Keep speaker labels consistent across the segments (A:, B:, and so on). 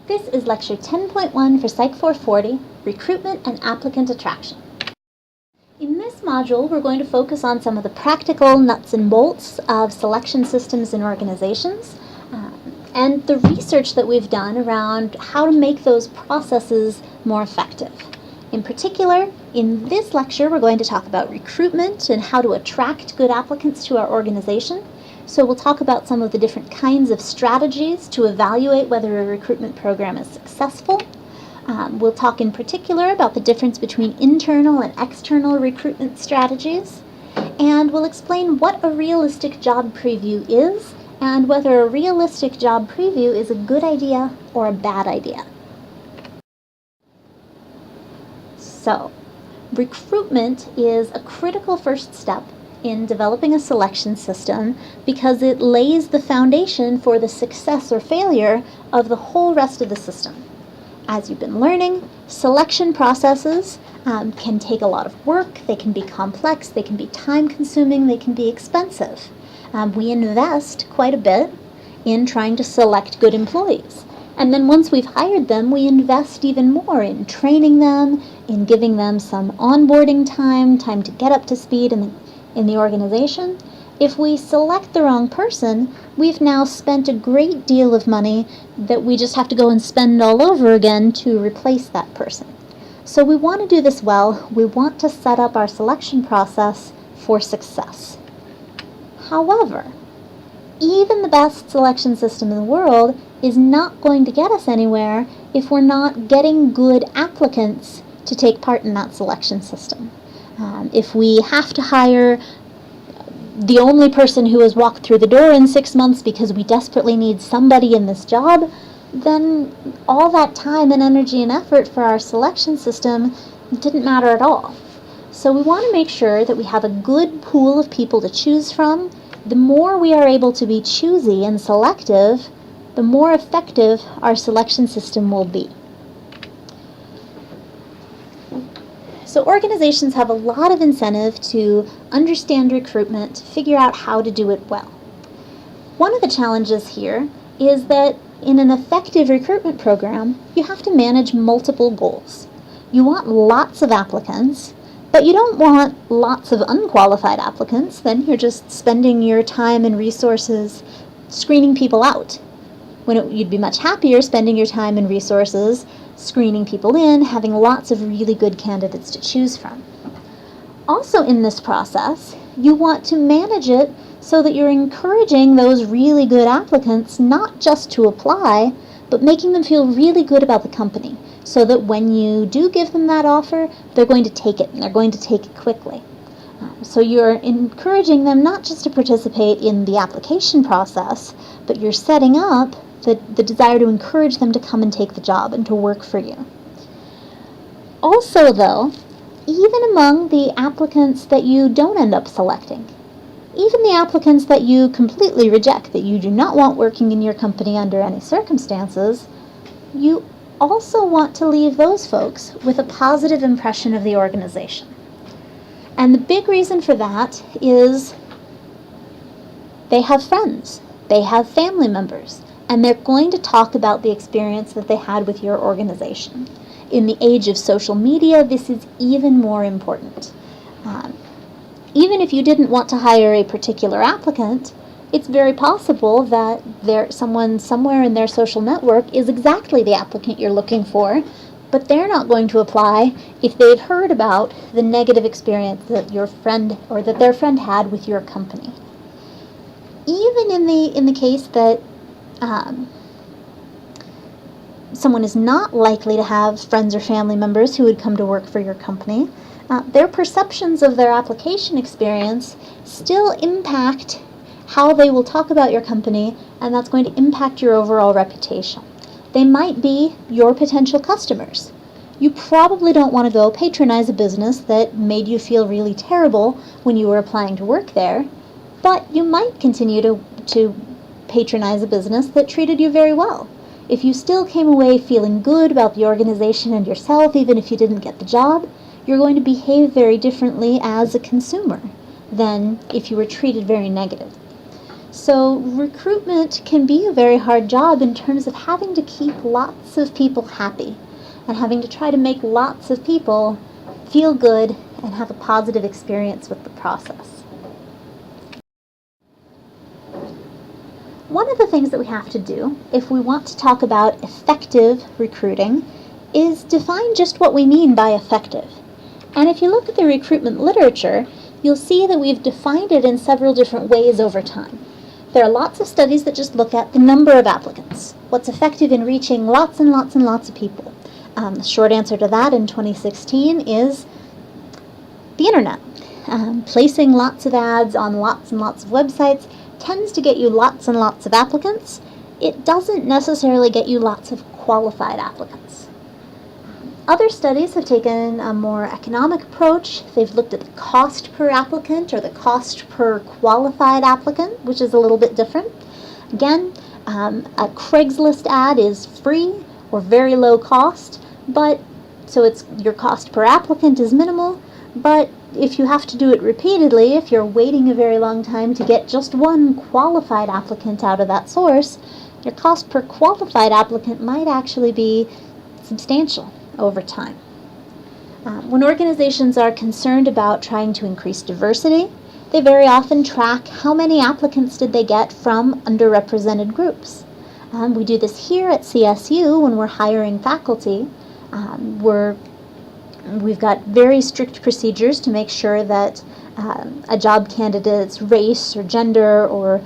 A: This is Lecture 10.1 for Psych 440, Recruitment and Applicant Attraction. In this module, we're going to focus on some of the practical nuts and bolts of selection systems in organizations and the research that we've done around how to make those processes more effective. In particular, in this lecture, we're going to talk about recruitment and how to attract good applicants to our organization. So we'll talk about some of the different kinds of strategies to evaluate whether a recruitment program is successful. We'll talk in particular about the difference between internal and external recruitment strategies. And we'll explain what a realistic job preview is and whether a realistic job preview is a good idea or a bad idea. So, recruitment is a critical first step in developing a selection system because it lays the foundation for the success or failure of the whole rest of the system. As you've been learning, selection processes can take a lot of work, they can be complex, they can be time-consuming, they can be expensive. We invest quite a bit in trying to select good employees. And then once we've hired them, we invest even more in training them, in giving them some onboarding time to get up to speed in the organization. If we select the wrong person, we've now spent a great deal of money that we just have to go and spend all over again to replace that person. So we want to do this well. We want to set up our selection process for success. However, even the best selection system in the world is not going to get us anywhere if we're not getting good applicants to take part in that selection system. If we have to hire the only person who has walked through the door in 6 months because we desperately need somebody in this job, then all that time and energy and effort for our selection system didn't matter at all. So we want to make sure that we have a good pool of people to choose from. The more we are able to be choosy and selective, the more effective our selection system will be. So organizations have a lot of incentive to understand recruitment, to figure out how to do it well. One of the challenges here is that in an effective recruitment program, you have to manage multiple goals. You want lots of applicants, but you don't want lots of unqualified applicants. Then you're just spending your time and resources screening people out. You'd be much happier spending your time and resources screening people in, having lots of really good candidates to choose from. Also in this process, you want to manage it so that you're encouraging those really good applicants not just to apply, but making them feel really good about the company, so that when you do give them that offer, they're going to take it, and they're going to take it quickly. So you're encouraging them not just to participate in the application process, but you're setting up the desire to encourage them to come and take the job and to work for you. Also, though, even among the applicants that you don't end up selecting, even the applicants that you completely reject, that you do not want working in your company under any circumstances, you also want to leave those folks with a positive impression of the organization. And the big reason for that is they have friends, they have family members, and they're going to talk about the experience that they had with your organization. In the age of social media, this is even more important. Even if you didn't want to hire a particular applicant, it's very possible that someone somewhere in their social network is exactly the applicant you're looking for, but they're not going to apply if they've heard about the negative experience that your friend or that their friend had with your company. Even in the case that someone is not likely to have friends or family members who would come to work for your company, their perceptions of their application experience still impact how they will talk about your company, and that's going to impact your overall reputation. They might be your potential customers. You probably don't want to go patronize a business that made you feel really terrible when you were applying to work there, but you might continue to patronize a business that treated you very well. If you still came away feeling good about the organization and yourself, even if you didn't get the job, you're going to behave very differently as a consumer than if you were treated very negative. So recruitment can be a very hard job in terms of having to keep lots of people happy and having to try to make lots of people feel good and have a positive experience with the process. One of the things that we have to do if we want to talk about effective recruiting is define just what we mean by effective. And if you look at the recruitment literature, you'll see that we've defined it in several different ways over time. There are lots of studies that just look at the number of applicants, what's effective in reaching lots and lots and lots of people. The short answer to that in 2016 is the internet. Placing lots of ads on lots and lots of websites tends to get you lots and lots of applicants. It doesn't necessarily get you lots of qualified applicants. Other studies have taken a more economic approach. They've looked at the cost per applicant or the cost per qualified applicant, which is a little bit different. Again, a Craigslist ad is free or very low cost, but so it's your cost per applicant is minimal, but if you have to do it repeatedly, if you're waiting a very long time to get just one qualified applicant out of that source, your cost per qualified applicant might actually be substantial over time. When organizations are concerned about trying to increase diversity, they very often track how many applicants did they get from underrepresented groups. We do this here at CSU when we're hiring faculty. We've got very strict procedures to make sure that a job candidate's race or gender or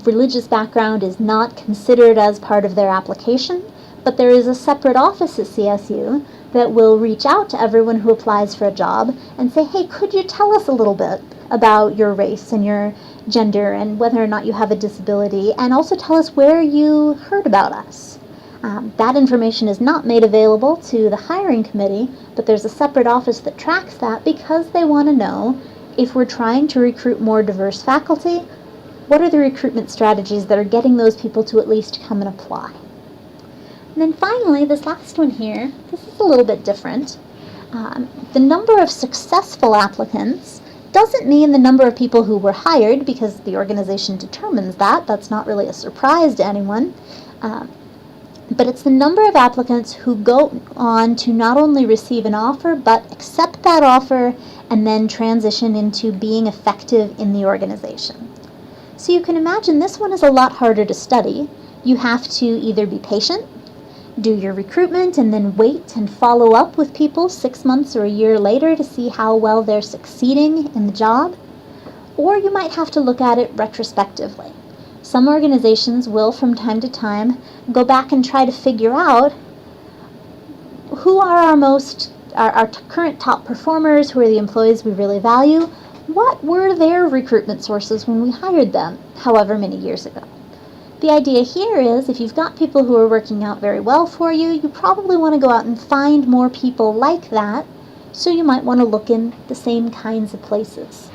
A: religious background is not considered as part of their application, but there is a separate office at CSU that will reach out to everyone who applies for a job and say, hey, could you tell us a little bit about your race and your gender and whether or not you have a disability, and also tell us where you heard about us. That information is not made available to the hiring committee, but there's a separate office that tracks that because they want to know if we're trying to recruit more diverse faculty, what are the recruitment strategies that are getting those people to at least come and apply. And then finally, this last one here, this is a little bit different. The number of successful applicants doesn't mean the number of people who were hired, because the organization determines that. That's not really a surprise to anyone. But it's the number of applicants who go on to not only receive an offer, but accept that offer and then transition into being effective in the organization. So you can imagine this one is a lot harder to study. You have to either be patient, do your recruitment, and then wait and follow up with people 6 months or a year later to see how well they're succeeding in the job, or you might have to look at it retrospectively. Some organizations will, from time to time, go back and try to figure out who are our current top performers, who are the employees we really value, what were their recruitment sources when we hired them, however many years ago. The idea here is if you've got people who are working out very well for you, you probably want to go out and find more people like that, so you might want to look in the same kinds of places.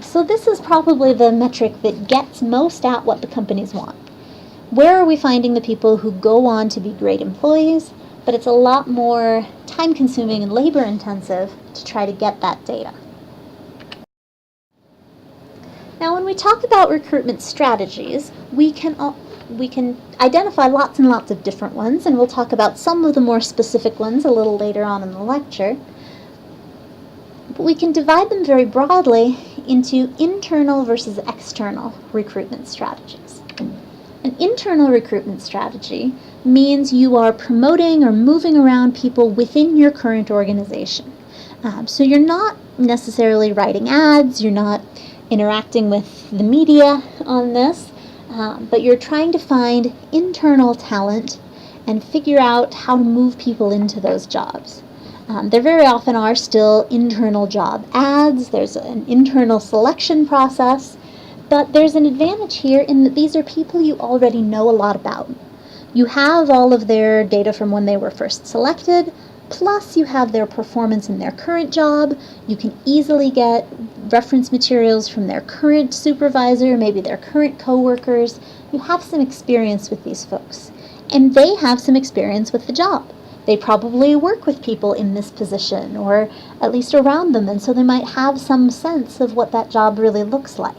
A: So this is probably the metric that gets most at what the companies want. Where are we finding the people who go on to be great employees? But it's a lot more time-consuming and labor-intensive to try to get that data. Now, when we talk about recruitment strategies, we can identify lots and lots of different ones, and we'll talk about some of the more specific ones a little later on in the lecture. But we can divide them very broadly into internal versus external recruitment strategies. An internal recruitment strategy means you are promoting or moving around people within your current organization. So you're not necessarily writing ads, you're not interacting with the media on this, but you're trying to find internal talent and figure out how to move people into those jobs. There very often are still internal job ads, there's an internal selection process, but there's an advantage here in that these are people you already know a lot about. You have all of their data from when they were first selected, plus you have their performance in their current job. You can easily get reference materials from their current supervisor, maybe their current coworkers. You have some experience with these folks, and they have some experience with the job. They probably work with people in this position, or at least around them, and so they might have some sense of what that job really looks like.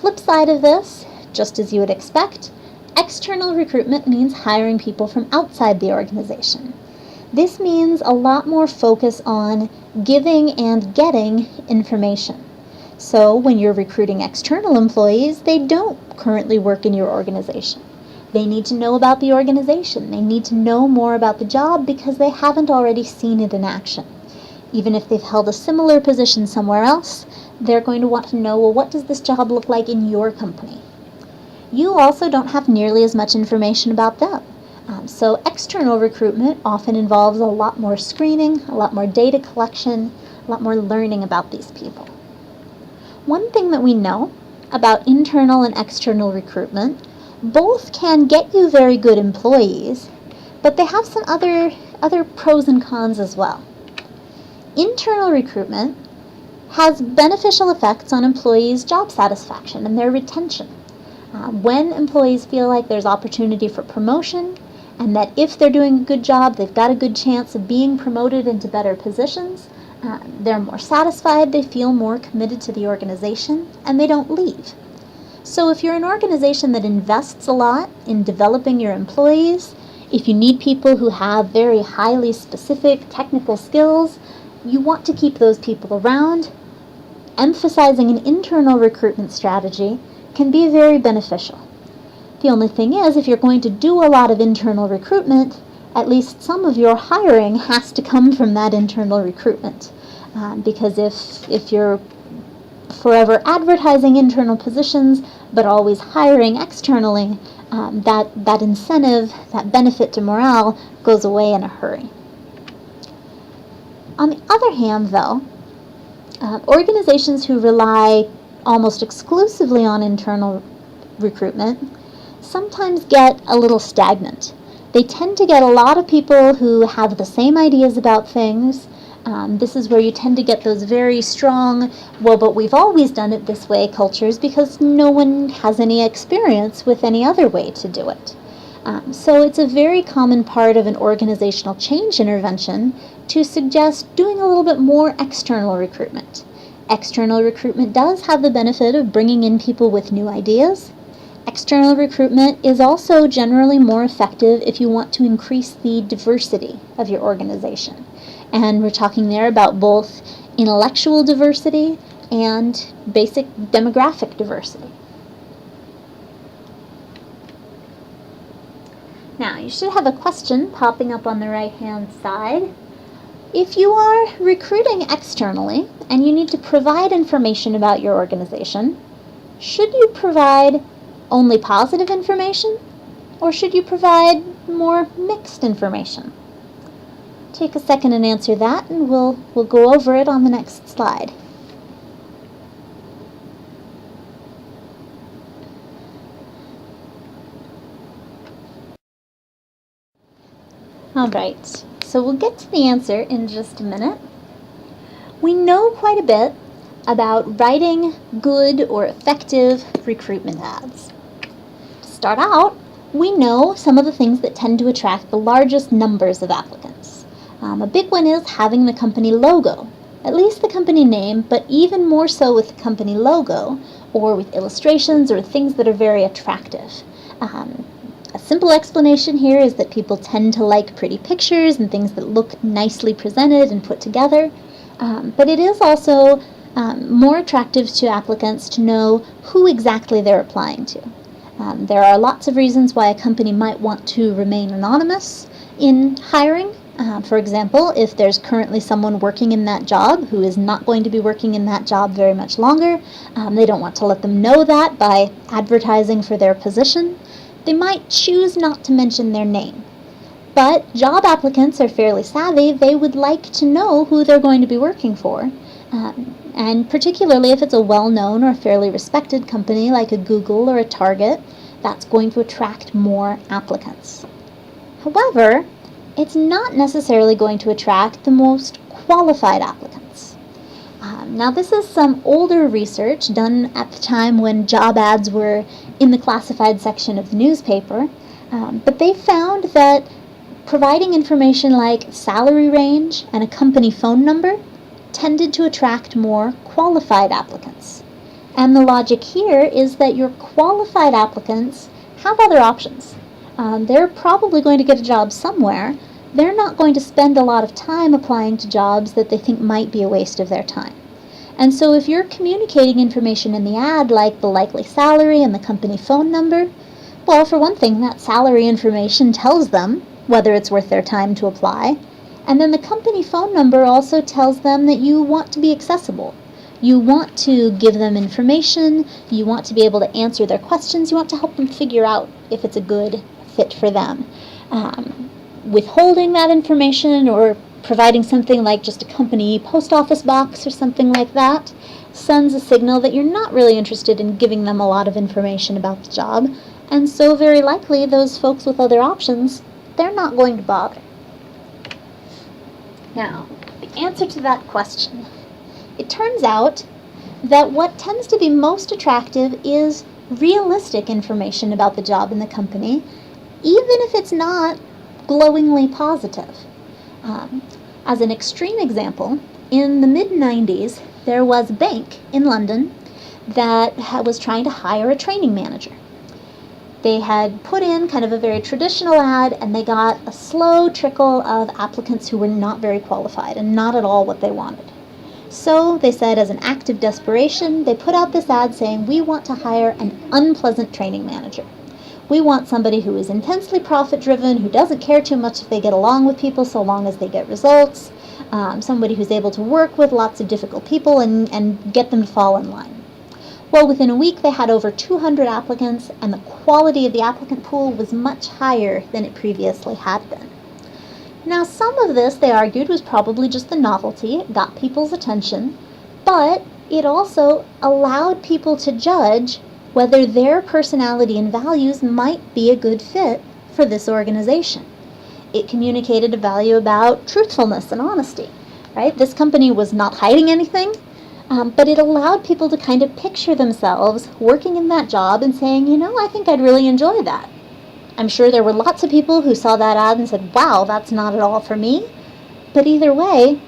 A: flip side of this, just as you would expect, external recruitment means hiring people from outside the organization. This means a lot more focus on giving and getting information. So when you're recruiting external employees, they don't currently work in your organization. They need to know about the organization. They need to know more about the job because they haven't already seen it in action. Even if they've held a similar position somewhere else, they're going to want to know, well, what does this job look like in your company? You also don't have nearly as much information about them. So external recruitment often involves a lot more screening, a lot more data collection, a lot more learning about these people. One thing that we know about internal and external recruitment, both can get you very good employees, but they have some other pros and cons as well. Internal recruitment has beneficial effects on employees' job satisfaction and their retention. When employees feel like there's opportunity for promotion, and that if they're doing a good job, they've got a good chance of being promoted into better positions, they're more satisfied, they feel more committed to the organization, and they don't leave. So if you're an organization that invests a lot in developing your employees, if you need people who have very highly specific technical skills, you want to keep those people around. Emphasizing an internal recruitment strategy can be very beneficial. The only thing is, if you're going to do a lot of internal recruitment, at least some of your hiring has to come from that internal recruitment. Because if you're forever advertising internal positions, but always hiring externally, that incentive, that benefit to morale goes away in a hurry. On the other hand, though, organizations who rely almost exclusively on internal recruitment sometimes get a little stagnant. They tend to get a lot of people who have the same ideas about things. This is where you tend to get those very strong, well, but we've always done it this way cultures because no one has any experience with any other way to do it. So it's a very common part of an organizational change intervention to suggest doing a little bit more external recruitment. External recruitment does have the benefit of bringing in people with new ideas. External recruitment is also generally more effective if you want to increase the diversity of your organization. And we're talking there about both intellectual diversity and basic demographic diversity. Now, you should have a question popping up on the right-hand side. If you are recruiting externally and you need to provide information about your organization, should you provide only positive information, or should you provide more mixed information? Take a second and answer that, and we'll go over it on the next slide. All right, so we'll get to the answer in just a minute. We know quite a bit about writing good or effective recruitment ads. To start out, we know some of the things that tend to attract the largest numbers of applicants. A big one is having the company logo, at least the company name, but even more so with the company logo, or with illustrations or things that are very attractive. A simple explanation here is that people tend to like pretty pictures and things that look nicely presented and put together, but it is also more attractive to applicants to know who exactly they're applying to. There are lots of reasons why a company might want to remain anonymous in hiring. For example, if there's currently someone working in that job who is not going to be working in that job very much longer, they don't want to let them know that by advertising for their position. They might choose not to mention their name. But job applicants are fairly savvy. They would like to know who they're going to be working for. And particularly if it's a well-known or fairly respected company like a Google or a Target, that's going to attract more applicants. However, it's not necessarily going to attract the most qualified applicants. Now, this is some older research done at the time when job ads were in the classified section of the newspaper, but they found that providing information like salary range and a company phone number tended to attract more qualified applicants. And the logic here is that your qualified applicants have other options. They're probably going to get a job somewhere. They're not going to spend a lot of time applying to jobs that they think might be a waste of their time. And so if you're communicating information in the ad like the likely salary and the company phone number, well, for one thing, that salary information tells them whether it's worth their time to apply. And then the company phone number also tells them that you want to be accessible. You want to give them information, you want to be able to answer their questions, you want to help them figure out if it's a good fit for them. Withholding that information or providing something like just a company post office box or something like that sends a signal that you're not really interested in giving them a lot of information about the job, and so very likely those folks with other options, they're not going to bother. Now, the answer to that question. It turns out that what tends to be most attractive is realistic information about the job in the company, even if it's not glowingly positive. As an extreme example, in the mid-90s, there was a bank in London that was trying to hire a training manager. They had put in kind of a very traditional ad, and they got a slow trickle of applicants who were not very qualified and not at all what they wanted. So they said, as an act of desperation, they put out this ad saying, we want to hire an unpleasant training manager. We want somebody who is intensely profit-driven, who doesn't care too much if they get along with people so long as they get results, somebody who's able to work with lots of difficult people and get them to fall in line. Well, within a week, they had over 200 applicants, and the quality of the applicant pool was much higher than it previously had been. Now, some of this, they argued, was probably just the novelty. It got people's attention, but it also allowed people to judge whether their personality and values might be a good fit for this organization. It communicated a value about truthfulness and honesty, right? This company was not hiding anything, but it allowed people to kind of picture themselves working in that job and saying, you know, I think I'd really enjoy that. I'm sure there were lots of people who saw that ad and said, wow, that's not at all for me. But either way,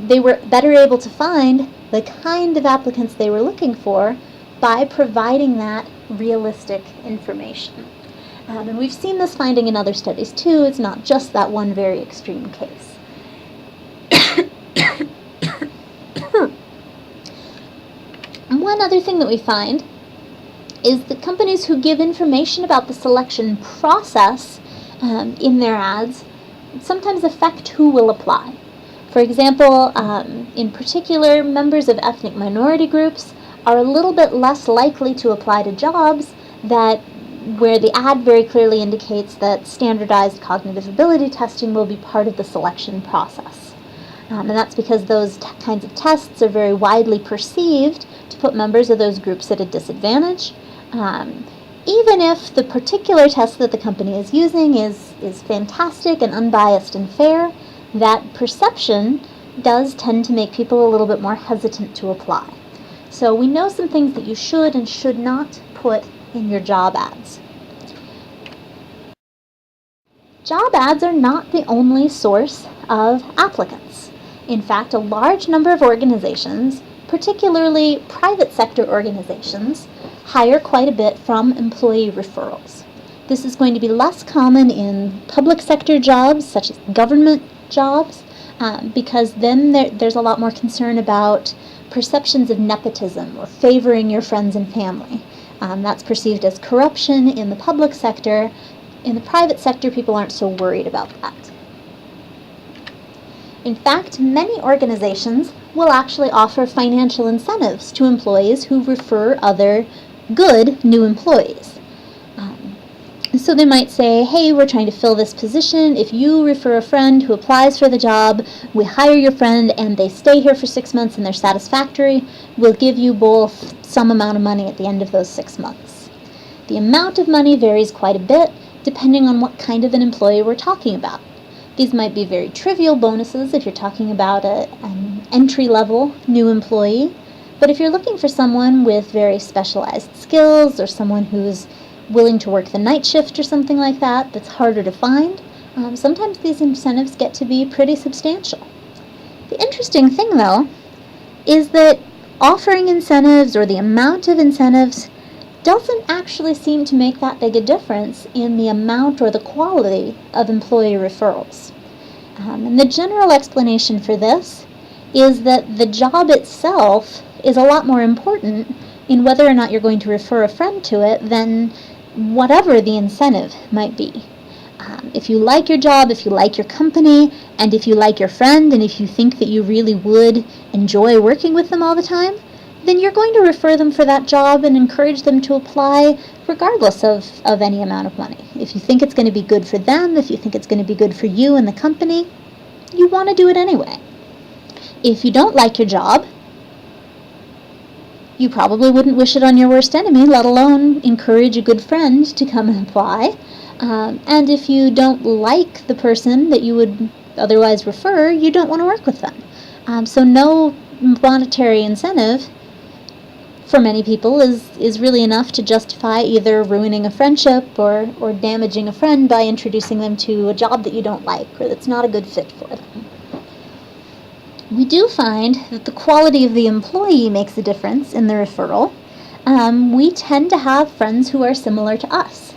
A: they were better able to find the kind of applicants they were looking for by providing that realistic information. And we've seen this finding in other studies too. It's not just that one very extreme case. One other thing that we find is that companies who give information about the selection process in their ads sometimes affect who will apply. For example, in particular, members of ethnic minority groups are a little bit less likely to apply to jobs where the ad very clearly indicates that standardized cognitive ability testing will be part of the selection process. And that's because those kinds of tests are very widely perceived to put members of those groups at a disadvantage. Even if the particular test that the company is using is fantastic and unbiased and fair, that perception does tend to make people a little bit more hesitant to apply. So we know some things that you should and should not put in your job ads. Job ads are not the only source of applicants. In fact, a large number of organizations, particularly private sector organizations, hire quite a bit from employee referrals. This is going to be less common in public sector jobs, such as government jobs, because then there's a lot more concern about perceptions of nepotism or favoring your friends and family. That's perceived as corruption in the public sector. In the private sector, people aren't so worried about that. In fact, many organizations will actually offer financial incentives to employees who refer other good new employees. So they might say, hey, we're trying to fill this position. If you refer a friend who applies for the job, we hire your friend and they stay here for 6 months and they're satisfactory, we'll give you both some amount of money at the end of those 6 months. The amount of money varies quite a bit depending on what kind of an employee we're talking about. These might be very trivial bonuses if you're talking about an entry-level new employee, but if you're looking for someone with very specialized skills or someone who's willing to work the night shift or something like that, that's harder to find, sometimes these incentives get to be pretty substantial. The interesting thing, though, is that offering incentives or the amount of incentives doesn't actually seem to make that big a difference in the amount or the quality of employee referrals. And the general explanation for this is that the job itself is a lot more important in whether or not you're going to refer a friend to it than whatever the incentive might be. If you like your job, if you like your company, and if you like your friend, and if you think that you really would enjoy working with them all the time, then you're going to refer them for that job and encourage them to apply regardless of any amount of money. If you think it's going to be good for them, if you think it's going to be good for you and the company, you want to do it anyway. If you don't like your job, you probably wouldn't wish it on your worst enemy, let alone encourage a good friend to come and apply. And if you don't like the person that you would otherwise refer, you don't want to work with them. So no monetary incentive for many people is really enough to justify either ruining a friendship or damaging a friend by introducing them to a job that you don't like or that's not a good fit for them. We do find that the quality of the employee makes a difference in the referral. We tend to have friends who are similar to us.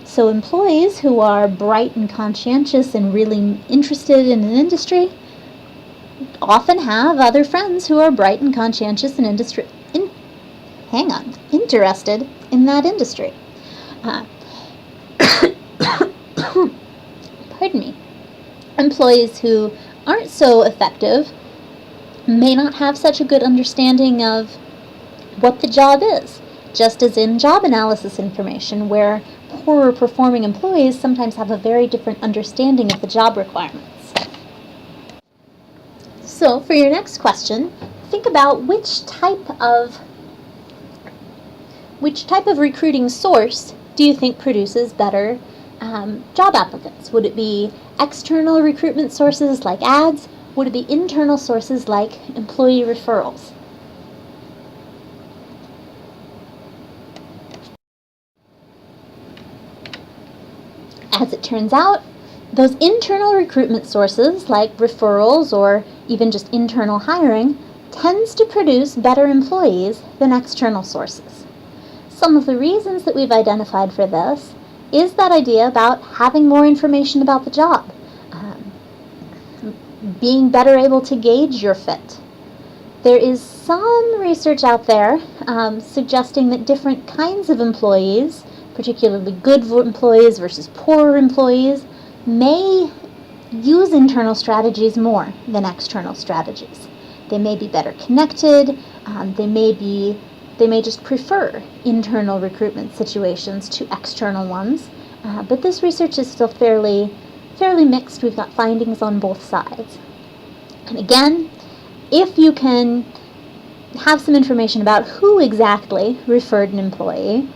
A: So employees who are bright and conscientious and really interested in an industry often have other friends who are bright and conscientious and interested in that industry. Pardon me. Employees who aren't so effective may not have such a good understanding of what the job is, just as in job analysis information, where poorer performing employees sometimes have a very different understanding of the job requirements. So for your next question, think about which type of recruiting source do you think produces better job applicants? Would it be external recruitment sources like ads? Would it be internal sources like employee referrals? As it turns out, those internal recruitment sources like referrals or even just internal hiring tends to produce better employees than external sources. Some of the reasons that we've identified for this is that idea about having more information about the job, being better able to gauge your fit. There is some research out there suggesting that different kinds of employees, particularly good employees versus poorer employees, may use internal strategies more than external strategies. They may be better connected, they may just prefer internal recruitment situations to external ones, but this research is still fairly mixed. We've got findings on both sides. And again, if you can have some information about who exactly referred an employee,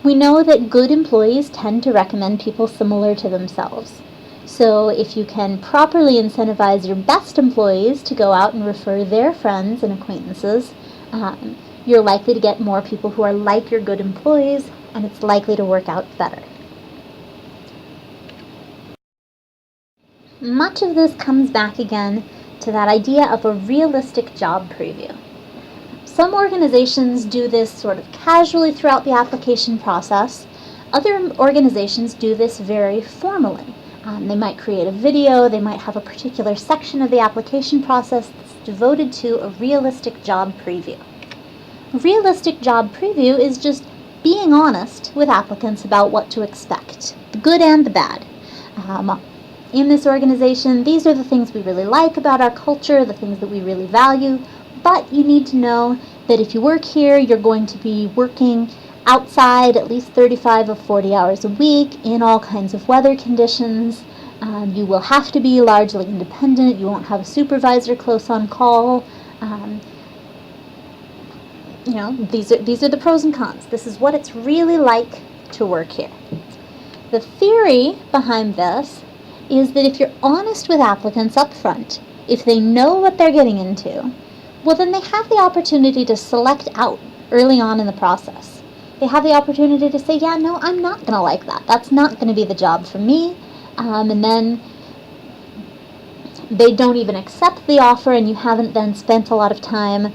A: we know that good employees tend to recommend people similar to themselves. So if you can properly incentivize your best employees to go out and refer their friends and acquaintances, you're likely to get more people who are like your good employees, and it's likely to work out better. Much of this comes back again to that idea of a realistic job preview. Some organizations do this sort of casually throughout the application process. Other organizations do this very formally. They might create a video, they might have a particular section of the application process that's devoted to a realistic job preview. A realistic job preview is just being honest with applicants about what to expect, the good and the bad. In this organization, these are the things we really like about our culture, the things that we really value, but you need to know that if you work here, you're going to be working outside at least 35 or 40 hours a week in all kinds of weather conditions. You will have to be largely independent. You won't have a supervisor close on call. These are the pros and cons. This is what it's really like to work here. The theory behind this is that if you're honest with applicants up front, if they know what they're getting into, well, then they have the opportunity to select out early on in the process. They have the opportunity to say, yeah, no, I'm not going to like that. That's not going to be the job for me. And then they don't even accept the offer and you haven't then spent a lot of time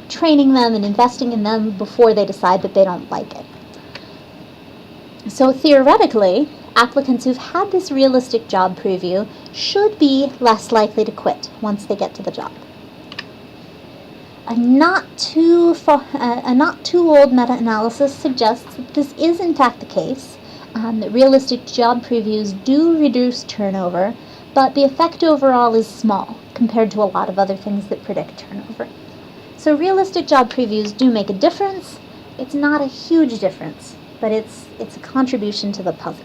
A: training them and investing in them before they decide that they don't like it. So theoretically, applicants who've had this realistic job preview should be less likely to quit once they get to the job. A not too old meta-analysis suggests that this is in fact the case, that realistic job previews do reduce turnover, but the effect overall is small compared to a lot of other things that predict turnover. So realistic job previews do make a difference. It's not a huge difference, but it's a contribution to the puzzle.